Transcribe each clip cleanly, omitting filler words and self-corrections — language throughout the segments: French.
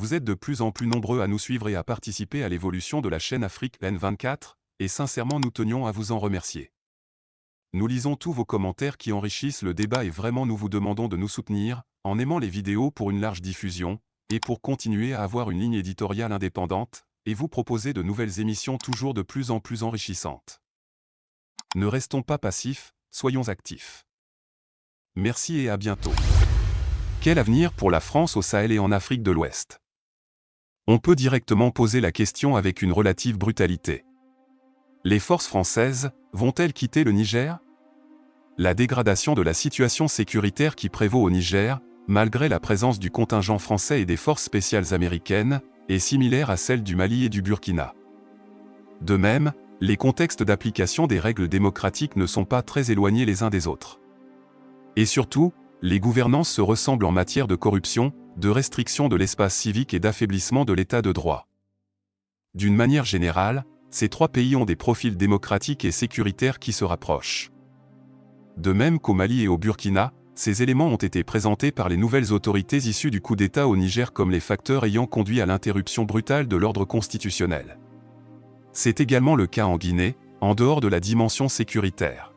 Vous êtes de plus en plus nombreux à nous suivre et à participer à l'évolution de la chaîne Afrique N24, et sincèrement nous tenions à vous en remercier. Nous lisons tous vos commentaires qui enrichissent le débat et vraiment nous vous demandons de nous soutenir, en aimant les vidéos pour une large diffusion, et pour continuer à avoir une ligne éditoriale indépendante, et vous proposer de nouvelles émissions toujours de plus en plus enrichissantes. Ne restons pas passifs, soyons actifs. Merci et à bientôt. Quel avenir pour la France au Sahel et en Afrique de l'Ouest? On peut directement poser la question avec une relative brutalité. Les forces françaises vont-elles quitter le Niger? La dégradation de la situation sécuritaire qui prévaut au Niger, malgré la présence du contingent français et des forces spéciales américaines, est similaire à celle du Mali et du Burkina. De même, les contextes d'application des règles démocratiques ne sont pas très éloignés les uns des autres. Et surtout, les gouvernances se ressemblent en matière de corruption, de restriction de l'espace civique et d'affaiblissement de l'état de droit. D'une manière générale, ces trois pays ont des profils démocratiques et sécuritaires qui se rapprochent. De même qu'au Mali et au Burkina, ces éléments ont été présentés par les nouvelles autorités issues du coup d'État au Niger comme les facteurs ayant conduit à l'interruption brutale de l'ordre constitutionnel. C'est également le cas en Guinée, en dehors de la dimension sécuritaire.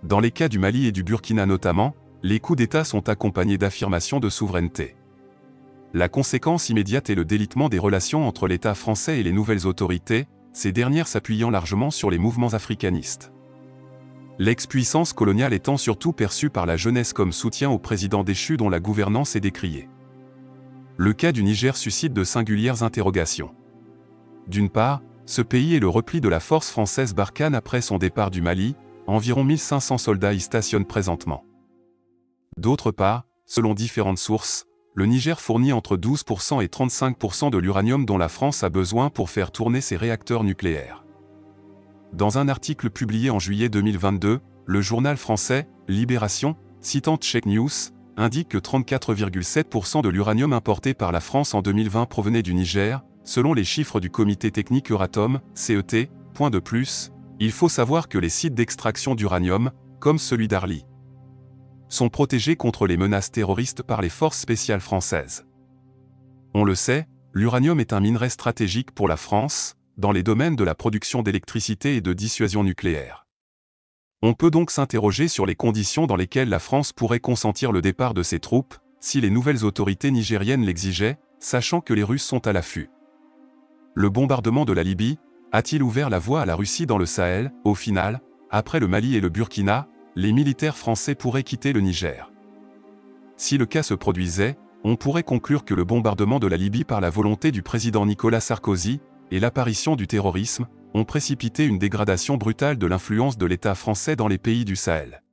Dans les cas du Mali et du Burkina notamment, les coups d'État sont accompagnés d'affirmations de souveraineté. La conséquence immédiate est le délitement des relations entre l'État français et les nouvelles autorités, ces dernières s'appuyant largement sur les mouvements africanistes. L'ex-puissance coloniale étant surtout perçue par la jeunesse comme soutien au président déchu dont la gouvernance est décriée. Le cas du Niger suscite de singulières interrogations. D'une part, ce pays est le repli de la force française Barkhane après son départ du Mali, environ 1500 soldats y stationnent présentement. D'autre part, selon différentes sources, le Niger fournit entre 12% et 35% de l'uranium dont la France a besoin pour faire tourner ses réacteurs nucléaires. Dans un article publié en juillet 2022, le journal français Libération, citant Check News, indique que 34,7% de l'uranium importé par la France en 2020 provenait du Niger, selon les chiffres du Comité technique Euratom, CET. Point de plus, il faut savoir que les sites d'extraction d'uranium, comme celui d'Arly, sont protégés contre les menaces terroristes par les forces spéciales françaises. On le sait, l'uranium est un minerai stratégique pour la France, dans les domaines de la production d'électricité et de dissuasion nucléaire. On peut donc s'interroger sur les conditions dans lesquelles la France pourrait consentir le départ de ses troupes, si les nouvelles autorités nigériennes l'exigeaient, sachant que les Russes sont à l'affût. Le bombardement de la Libye a-t-il ouvert la voie à la Russie dans le Sahel? Au final, après le Mali et le Burkina, les militaires français pourraient quitter le Niger. Si le cas se produisait, on pourrait conclure que le bombardement de la Libye par la volonté du président Nicolas Sarkozy et l'apparition du terrorisme ont précipité une dégradation brutale de l'influence de l'État français dans les pays du Sahel.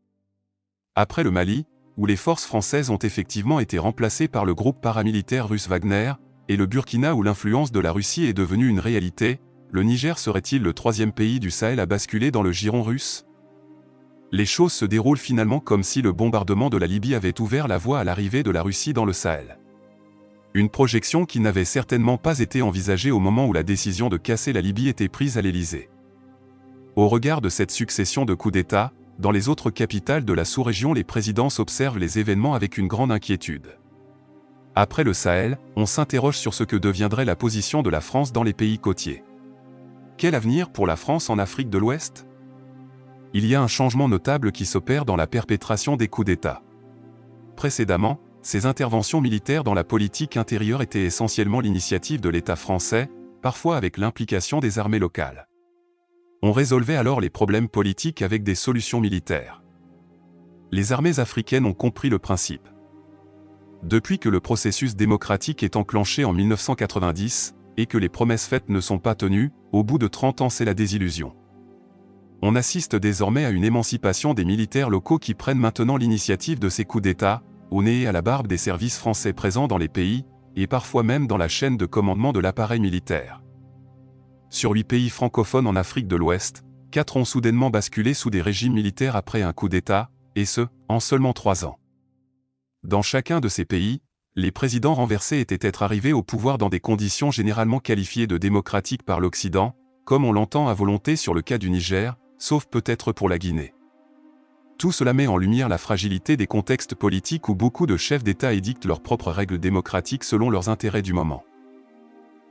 Après le Mali, où les forces françaises ont effectivement été remplacées par le groupe paramilitaire russe Wagner, et le Burkina où l'influence de la Russie est devenue une réalité, le Niger serait-il le troisième pays du Sahel à basculer dans le giron russe? Les choses se déroulent finalement comme si le bombardement de la Libye avait ouvert la voie à l'arrivée de la Russie dans le Sahel. Une projection qui n'avait certainement pas été envisagée au moment où la décision de casser la Libye était prise à l'Élysée. Au regard de cette succession de coups d'État, dans les autres capitales de la sous-région les présidences observent les événements avec une grande inquiétude. Après le Sahel, on s'interroge sur ce que deviendrait la position de la France dans les pays côtiers. Quel avenir pour la France en Afrique de l'Ouest? Il y a un changement notable qui s'opère dans la perpétration des coups d'État. Précédemment, ces interventions militaires dans la politique intérieure étaient essentiellement l'initiative de l'État français, parfois avec l'implication des armées locales. On résolvait alors les problèmes politiques avec des solutions militaires. Les armées africaines ont compris le principe. Depuis que le processus démocratique est enclenché en 1990, et que les promesses faites ne sont pas tenues, au bout de 30 ans c'est la désillusion. On assiste désormais à une émancipation des militaires locaux qui prennent maintenant l'initiative de ces coups d'État, au nez et à la barbe des services français présents dans les pays, et parfois même dans la chaîne de commandement de l'appareil militaire. Sur 8 pays francophones en Afrique de l'Ouest, 4 ont soudainement basculé sous des régimes militaires après un coup d'État, et ce, en seulement 3 ans. Dans chacun de ces pays, les présidents renversés étaient arrivés au pouvoir dans des conditions généralement qualifiées de démocratiques par l'Occident, comme on l'entend à volonté sur le cas du Niger, sauf peut-être pour la Guinée. Tout cela met en lumière la fragilité des contextes politiques où beaucoup de chefs d'État édictent leurs propres règles démocratiques selon leurs intérêts du moment.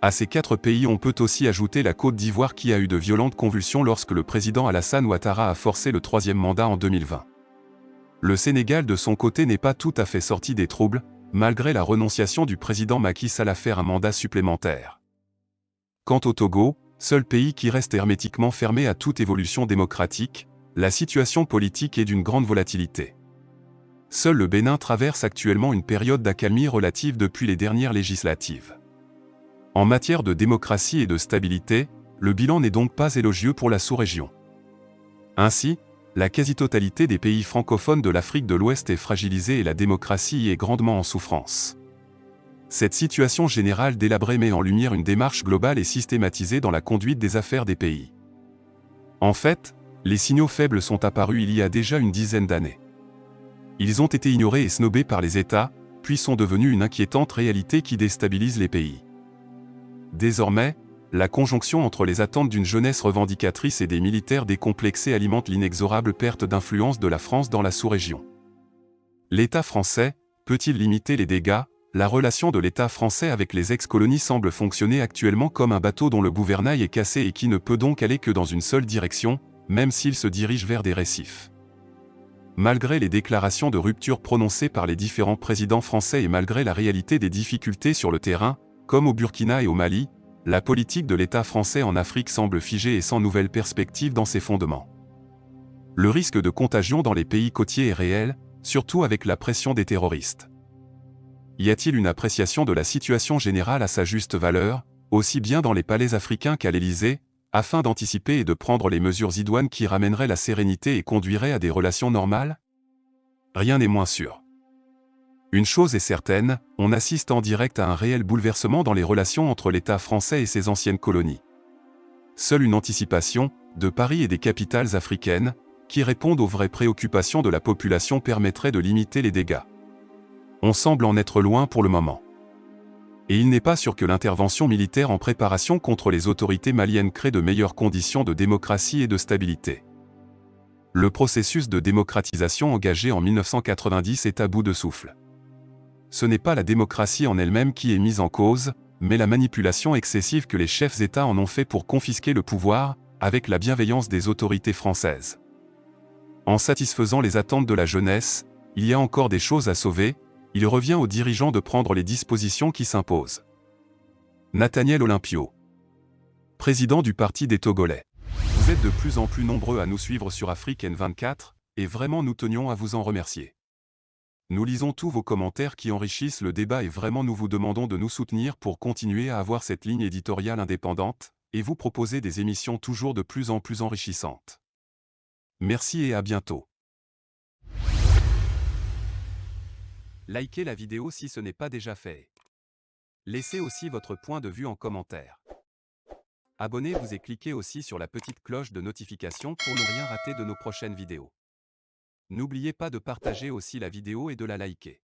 À ces 4 pays, on peut aussi ajouter la Côte d'Ivoire qui a eu de violentes convulsions lorsque le président Alassane Ouattara a forcé le 3e mandat en 2020. Le Sénégal de son côté n'est pas tout à fait sorti des troubles, malgré la renonciation du président Macky Sall à faire un mandat supplémentaire. Quant au Togo, seul pays qui reste hermétiquement fermé à toute évolution démocratique, la situation politique est d'une grande volatilité. Seul le Bénin traverse actuellement une période d'accalmie relative depuis les dernières législatives. En matière de démocratie et de stabilité, le bilan n'est donc pas élogieux pour la sous-région. Ainsi, la quasi-totalité des pays francophones de l'Afrique de l'Ouest est fragilisée et la démocratie y est grandement en souffrance. Cette situation générale délabrée met en lumière une démarche globale et systématisée dans la conduite des affaires des pays. En fait, les signaux faibles sont apparus il y a déjà une dizaine d'années. Ils ont été ignorés et snobés par les États, puis sont devenus une inquiétante réalité qui déstabilise les pays. Désormais, la conjonction entre les attentes d'une jeunesse revendicatrice et des militaires décomplexés alimente l'inexorable perte d'influence de la France dans la sous-région. L'État français peut-il limiter les dégâts? La relation de l'État français avec les ex-colonies semble fonctionner actuellement comme un bateau dont le gouvernail est cassé et qui ne peut donc aller que dans une seule direction, même s'il se dirige vers des récifs. Malgré les déclarations de rupture prononcées par les différents présidents français et malgré la réalité des difficultés sur le terrain, comme au Burkina et au Mali, la politique de l'État français en Afrique semble figée et sans nouvelle perspective dans ses fondements. Le risque de contagion dans les pays côtiers est réel, surtout avec la pression des terroristes. Y a-t-il une appréciation de la situation générale à sa juste valeur, aussi bien dans les palais africains qu'à l'Élysée, afin d'anticiper et de prendre les mesures idoines qui ramèneraient la sérénité et conduiraient à des relations normales? Rien n'est moins sûr. Une chose est certaine, on assiste en direct à un réel bouleversement dans les relations entre l'État français et ses anciennes colonies. Seule une anticipation, de Paris et des capitales africaines, qui répondent aux vraies préoccupations de la population permettrait de limiter les dégâts. On semble en être loin pour le moment. Et il n'est pas sûr que l'intervention militaire en préparation contre les autorités maliennes crée de meilleures conditions de démocratie et de stabilité. Le processus de démocratisation engagé en 1990 est à bout de souffle. Ce n'est pas la démocratie en elle-même qui est mise en cause, mais la manipulation excessive que les chefs d'État en ont fait pour confisquer le pouvoir, avec la bienveillance des autorités françaises. En satisfaisant les attentes de la jeunesse, il y a encore des choses à sauver, il revient aux dirigeants de prendre les dispositions qui s'imposent. Nathaniel Olympio, président du Parti des Togolais. Vous êtes de plus en plus nombreux à nous suivre sur Afrique N24, et vraiment nous tenions à vous en remercier. Nous lisons tous vos commentaires qui enrichissent le débat et vraiment nous vous demandons de nous soutenir pour continuer à avoir cette ligne éditoriale indépendante, et vous proposer des émissions toujours de plus en plus enrichissantes. Merci et à bientôt. Likez la vidéo si ce n'est pas déjà fait. Laissez aussi votre point de vue en commentaire. Abonnez-vous et cliquez aussi sur la petite cloche de notification pour ne rien rater de nos prochaines vidéos. N'oubliez pas de partager aussi la vidéo et de la liker.